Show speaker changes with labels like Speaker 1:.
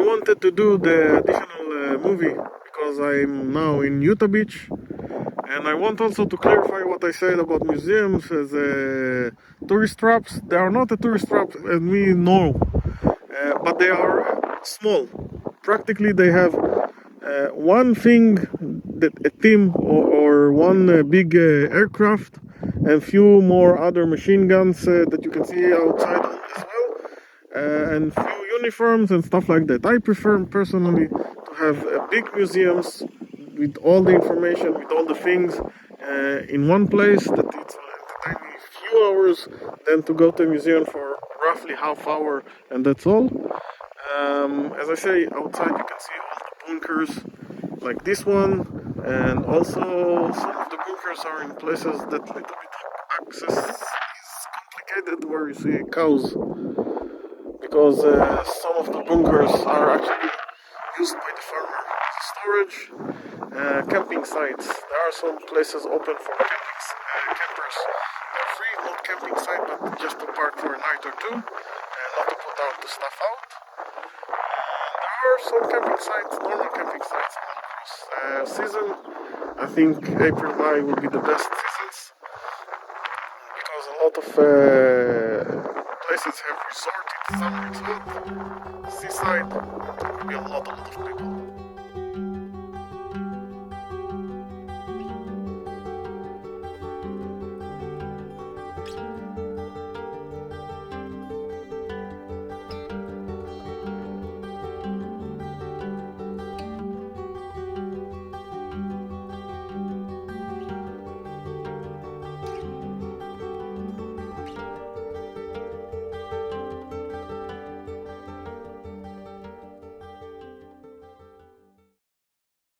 Speaker 1: wanted to do the additional movie because I'm now in Utah Beach, and I want also to clarify what I said about museums as tourist traps. They are not a tourist trap as we know, but they are small. Practically, they have one thing, that a theme or one big aircraft, and few more other machine guns that you can see outside as well, and few uniforms and stuff like that. I prefer personally to have big museums with all the information, with all the things in one place that it's entertain me a few hours than to go to a museum for roughly half hour and that's all. As I say, outside you can see all the bunkers like this one, and also some of the bunkers are in places that little bit access is complicated, where you see cows, because some of the bunkers are actually used by the farmer as storage. Camping sites, there are some places open for campers. They're free, not camping site, but just to park for a night or two, and not to put out the stuff out. There are some camping sites, normal camping sites all across season. I think April, May will be the best seasons, because a lot of places have resort in summer, it's hot. Seaside, there will be a lot of people.